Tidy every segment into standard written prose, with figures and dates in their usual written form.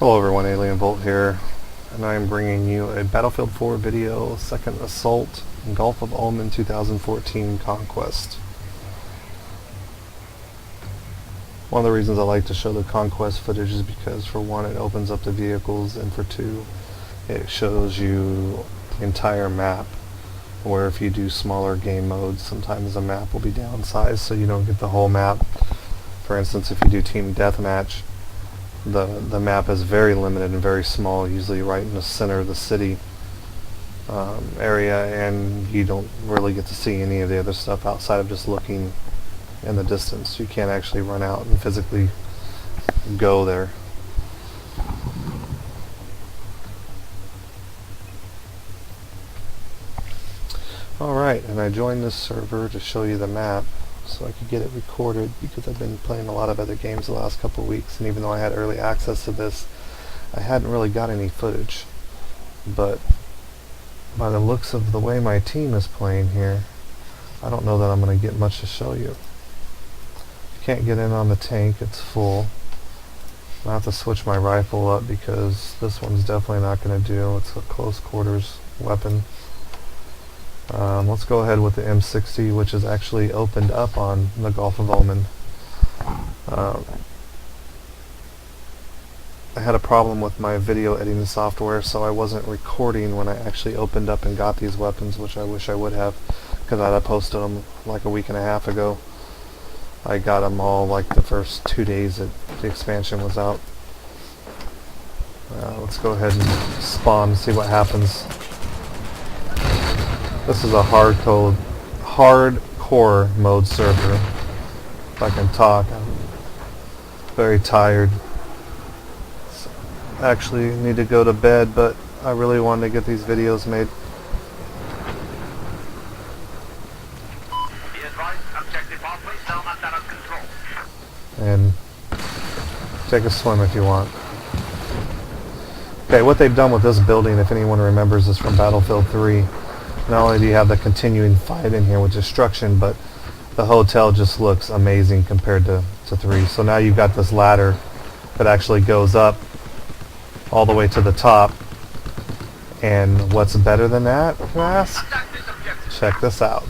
Hello everyone, Alien Volt here, and I'm bringing you a Battlefield 4 video, Second Assault, Gulf of Oman 2014 Conquest. One of the reasons I like to show the Conquest footage is because, for one, it opens up the vehicles, and for two, it shows you the entire map, where if you do smaller game modes, sometimes the map will be downsized so you don't get the whole map. For instance, if you do Team Deathmatch, the map is very limited and very small, usually right in the center of the city area, and you don't really get to see any of the other stuff outside of just looking in the distance. You can't actually run out and physically go there. Alright, and I joined this server to show you the map so I could get it recorded, because I've been playing a lot of other games the last couple of weeks, and even though I had early access to this, I hadn't really got any footage. But by the looks of the way my team is playing here, I don't know that I'm going to get much to show you. Can't get in on the tank, it's full. I have to switch my rifle up because this one's definitely not going to do. It's a close quarters weapon. Let's go ahead with the M60, which is actually opened up on the Gulf of Oman. I had a problem with my video editing software, so I wasn't recording when I actually opened up and got these weapons, which I wish I would have, because I'd have posted them like a week and a half ago. I got them all like the first 2 days that the expansion was out. Let's go ahead and spawn and see what happens. This is a hardcore mode server. If I can talk, I'm very tired. Actually need to go to bed, but I really wanted to get these videos made. And take a swim if you want. Okay, what they've done with this building, if anyone remembers, is from Battlefield 3. Not only do you have the continuing fight in here with destruction, but the hotel just looks amazing compared to 3. So now you've got this ladder that actually goes up all the way to the top. And what's better than that, you ask? Check this out.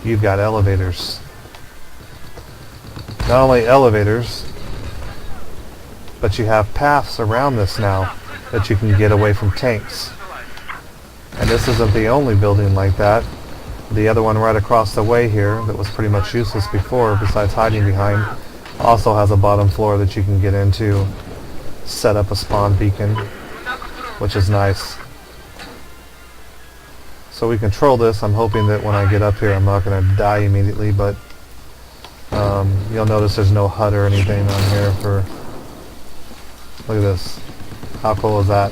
You've got elevators. Not only elevators, but you have paths around this now that you can get away from tanks. And this isn't the only building like that. The other one right across the way here that was pretty much useless before, besides hiding behind, also has a bottom floor that you can get into, set up a spawn beacon, which is nice. So we control this. I'm hoping that when I get up here I'm not going to die immediately, but you'll notice there's no HUD or anything on here for... Look at this. How cool is that?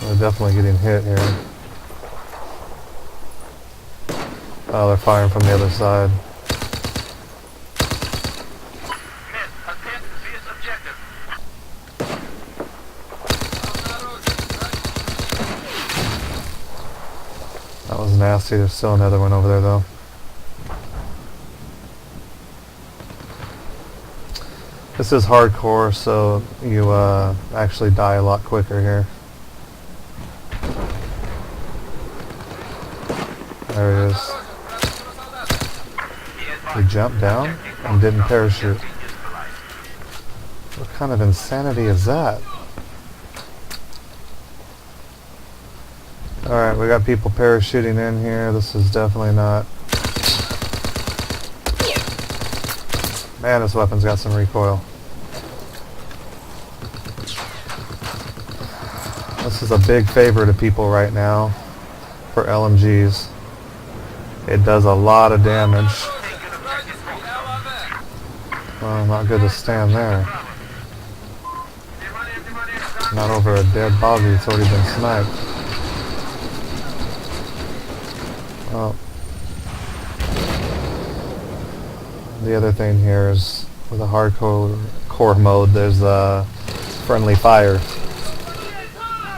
We're definitely getting hit here. Oh, they're firing from the other side. That was nasty. There's still another one over there though. This is hardcore, so you actually die a lot quicker here. There he is. He jumped down and didn't parachute. What kind of insanity is that? Alright, we got people parachuting in here. This is definitely not... Man, this weapon's got some recoil. This is a big favor to people right now for LMGs. It does a lot of damage. Well, not good to stand there. Not over a dead body that's already been sniped. Well, the other thing here is, with a hardcore mode, there's friendly fire.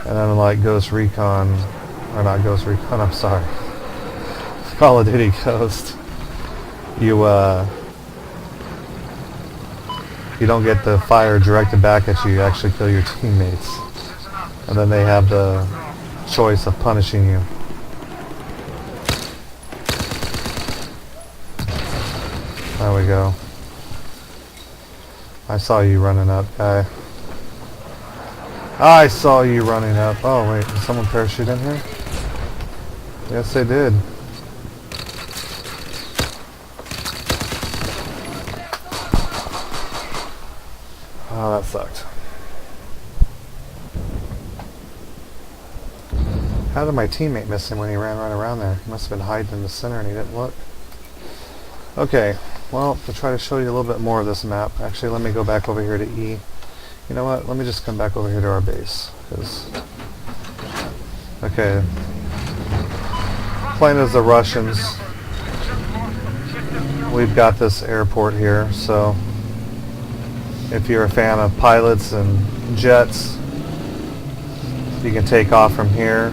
And unlike Ghost Recon, or not Ghost Recon, I'm sorry, Call of Duty Ghost, you you don't get the fire directed back at you, you actually kill your teammates. And then they have the choice of punishing you. There we go. I saw you running up, guy. I saw you running up. Oh wait, did someone parachute in here? Yes, they did. Oh, that sucked. How did my teammate miss him when he ran right around there? He must have been hiding in the center and he didn't look. Okay, well, to try to show you a little bit more of this map, actually let me go back over here to E. You know what, let me just come back over here to our base. Okay, playing as the Russians, we've got this airport here, so if you're a fan of pilots and jets, you can take off from here.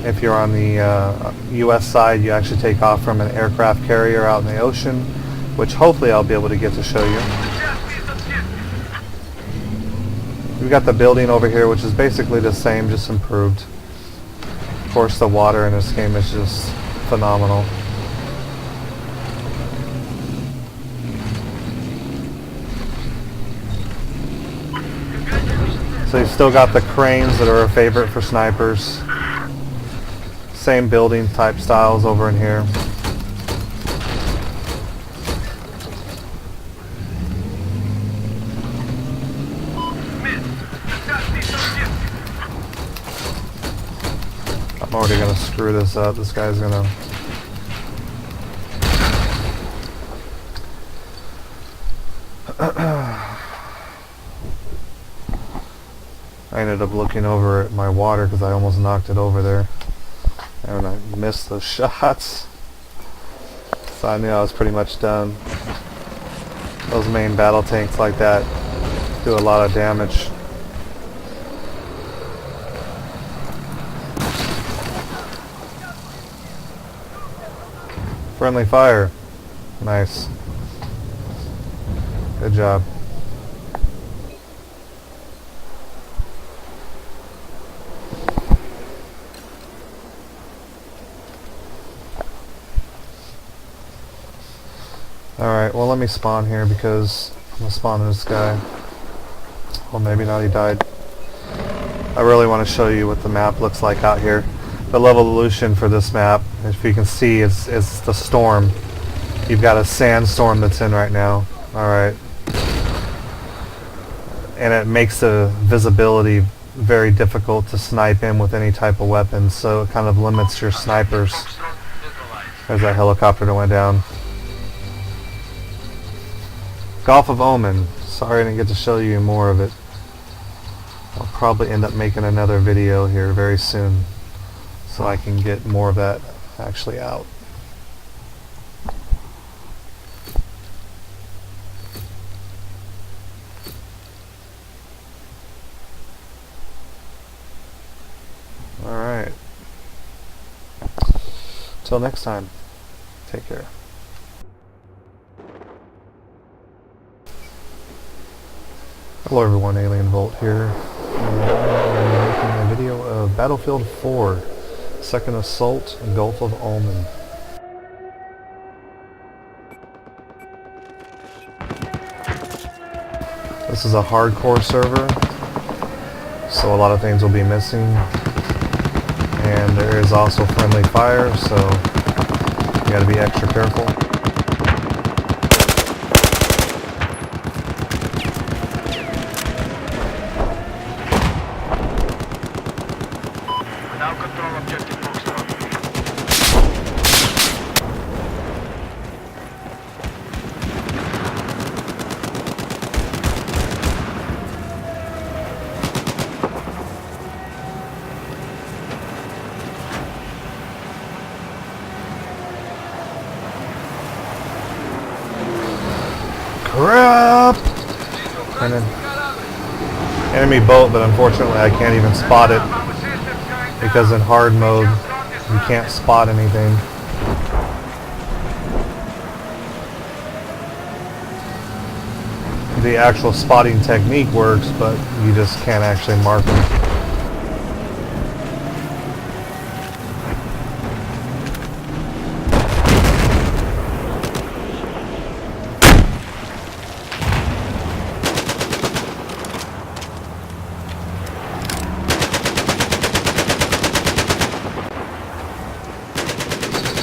If you're on the US side, you actually take off from an aircraft carrier out in the ocean, which hopefully I'll be able to get to show you. We've got the building over here, which is basically the same, just improved. Of course, the water in this game is just phenomenal. So you've still got the cranes that are a favorite for snipers. Same building type styles over in here. I'm already gonna screw this up. This guy's gonna... I ended up looking over at my water because I almost knocked it over there. And I missed those shots. So I knew I was pretty much done. Those main battle tanks like that do a lot of damage. Friendly fire. Nice. Good job. Alright, well let me spawn here because I'm going to spawn this guy. Well, maybe not, he died. I really want to show you what the map looks like out here. The level evolution for this map, if you can see, is the storm. You've got a sandstorm that's in right now. Alright. And it makes the visibility very difficult to snipe in with any type of weapon, so it kind of limits your snipers. There's that helicopter that went down. Gulf of Oman. Sorry I didn't get to show you more of it. I'll probably end up making another video here very soon so I can get more of that actually out. Alright. Till next time. Take care. Hello everyone, Alien Volt here. I'm making a video of Battlefield 4, Second Assault, Gulf of Oman. This is a hardcore server, so a lot of things will be missing. And there is also friendly fire, so you gotta be extra careful. Crap! And then enemy boat, but unfortunately I can't even spot it because in hard mode you can't spot anything. the actual spotting technique works, but you just can't actually mark them.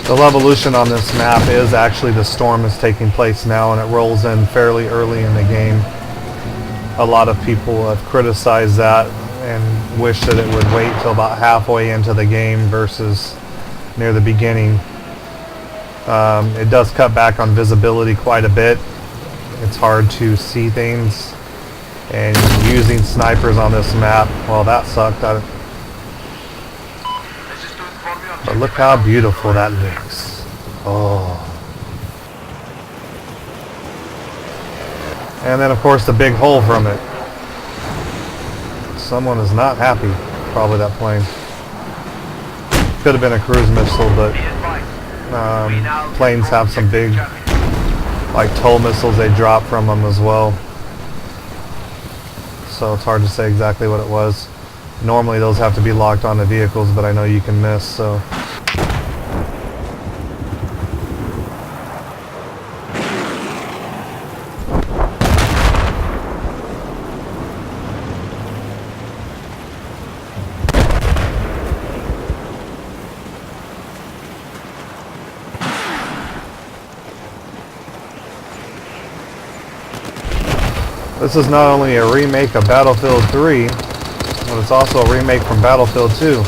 The Levolution on this map is actually the storm is taking place now, and it rolls in fairly early in the game. A lot of people have criticized that and wish that it would wait till about halfway into the game versus near the beginning. It does cut back on visibility quite a bit. It's hard to see things, and using snipers on this map, well, that sucked. But look how beautiful that looks. Oh. And then of course the big hole from it. Someone is not happy. Probably that plane. Could have been a cruise missile, but planes have some big, like, tow missiles they drop from them as well. So it's hard to say exactly what it was. Normally those have to be locked onto vehicles, but I know you can miss, so. This is not only a remake of Battlefield 3, but it's also a remake from Battlefield 2.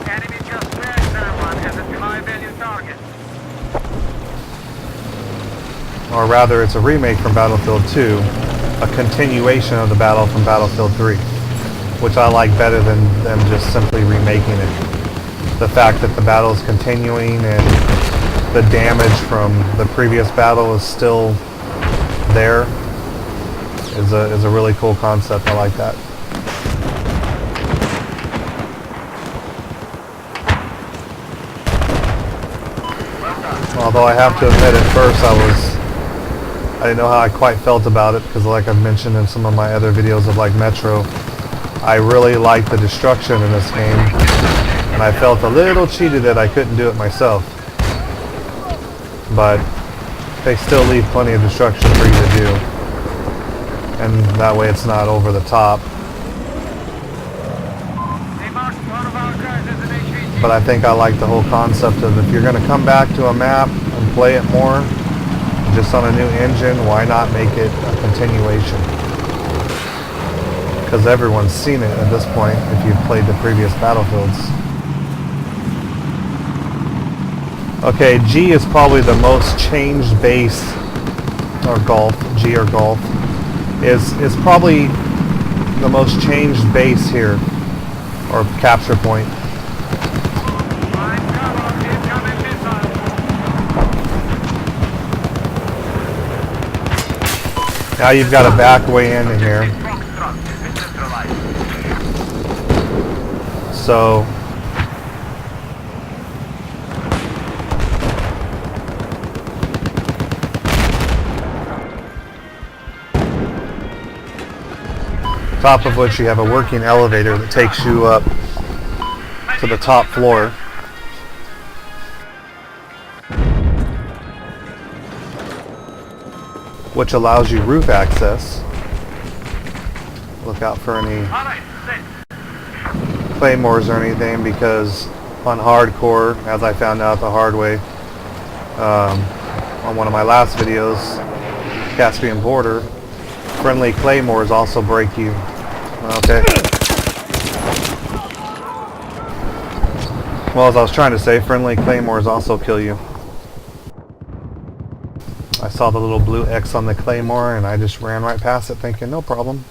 Enemy just bagged someone as a high-value target. Or rather, it's a remake from Battlefield 2, a continuation of the battle from Battlefield 3, which I like better than them just simply remaking it. The fact that the battle is continuing and the damage from the previous battle is still there is a really cool concept. I like that. Although I have to admit, at first I didn't know how I quite felt about it, because like I've mentioned in some of my other videos of like Metro, I really like the destruction in this game, and I felt a little cheated that I couldn't do it myself. But they still leave plenty of destruction for you to do, and that way it's not over the top. But I think I like the whole concept of, if you're going to come back to a map and play it more, just on a new engine, why not make it a continuation? Because everyone's seen it at this point if you've played the previous Battlefields. Okay, G is probably the most changed base, or Golf, G or Golf, is probably the most changed base here, or capture point. Now you've got to back way into here. So top of which you have a working elevator that takes you up to the top floor. Which allows you roof access. Look out for any claymores or anything, because on hardcore, as I found out the hard way on one of my last videos, Caspian Border, friendly claymores also break you. Okay. Well, as I was trying to say, friendly claymores also kill you. I saw the little blue X on the claymore and I just ran right past it thinking no problem.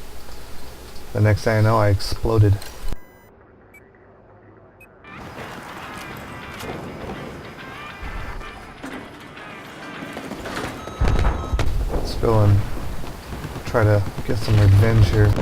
The next thing I know, I exploded. Let's go and try to get some revenge here.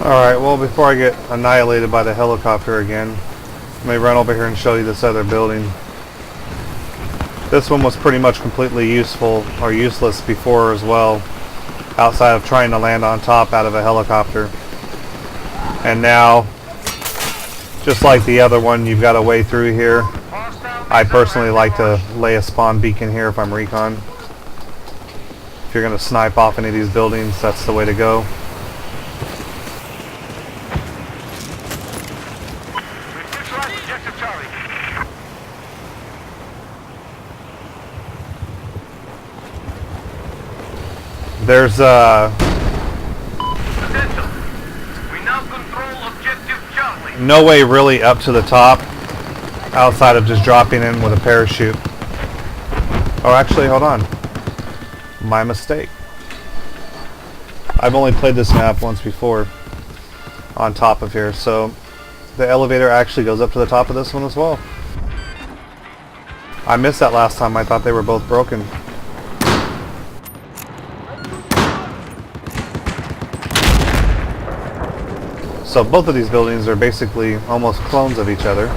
Alright, well, before I get annihilated by the helicopter again, let me run over here and show you this other building. This one was pretty much completely useful or useless before as well, outside of trying to land on top out of a helicopter. And now, just like the other one, you've got a way through here. I personally like to lay a spawn beacon here if I'm recon. If you're going to snipe off any of these buildings, that's the way to go. There's no way really up to the top outside of just dropping in with a parachute. Oh, actually, hold on. My mistake. I've only played this map once before on top of here, so the elevator actually goes up to the top of this one as well. I missed that last time. I thought they were both broken. So both of these buildings are basically almost clones of each other,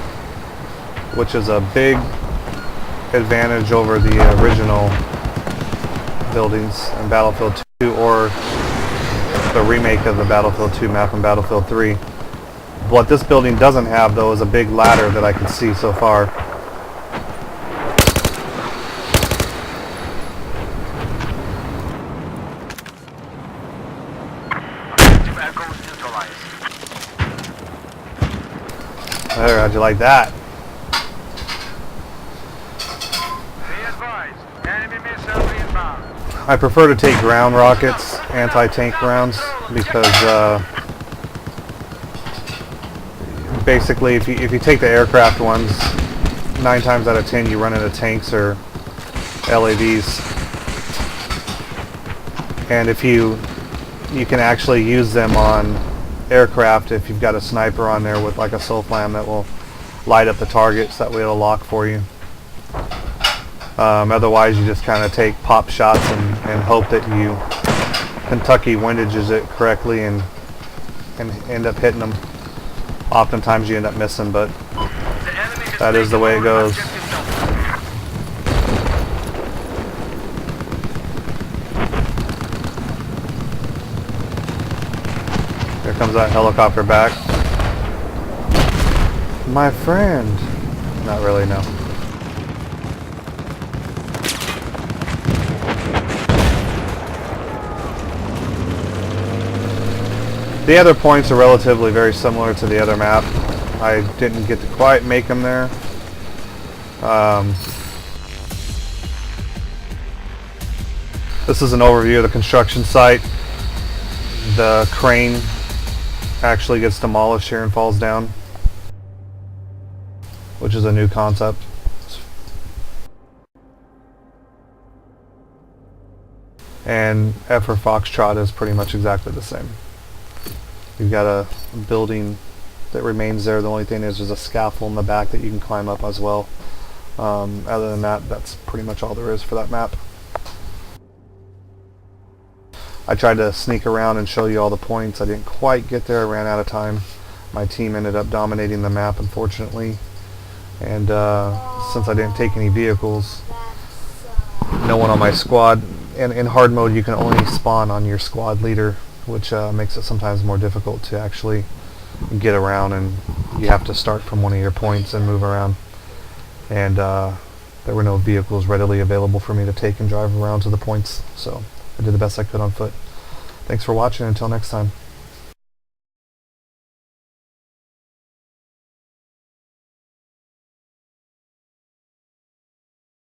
which is a big advantage over the original buildings in Battlefield 2 or the remake of the Battlefield 2 map in Battlefield 3. What this building doesn't have, though, is a big ladder that I can see so far. There, how'd you like that? I prefer to take ground rockets, anti-tank rounds, because basically if you take the aircraft ones, 9 times out of 10 you run into tanks or LAVs. And if you can actually use them on aircraft if you've got a sniper on there with like a SOFLAM that will light up the targets, that way it'll lock for you. Otherwise you just kind of take pop shots and hope that you Kentucky windages it correctly and end up hitting them. Oftentimes you end up missing, but that is the way it goes. Here comes that helicopter back. My friend. Not really, no. The other points are relatively very similar to the other map. I didn't get to quite make them there. This is an overview of the construction site. The crane actually gets demolished here and falls down, which is a new concept. And F for Foxtrot is pretty much exactly the same. You've got a building that remains there. The only thing is there's a scaffold in the back that you can climb up as well. Other than that, that's pretty much all there is for that map. I tried to sneak around and show you all the points. I didn't quite get there. I ran out of time. My team ended up dominating the map, unfortunately. And since I didn't take any vehicles, no one on my squad. And in hard mode, you can only spawn on your squad leader, which makes it sometimes more difficult to actually get around, and you have to start from one of your points and move around. And there were no vehicles readily available for me to take and drive around to the points, so I did the best I could on foot. Thanks for watching. Until next time.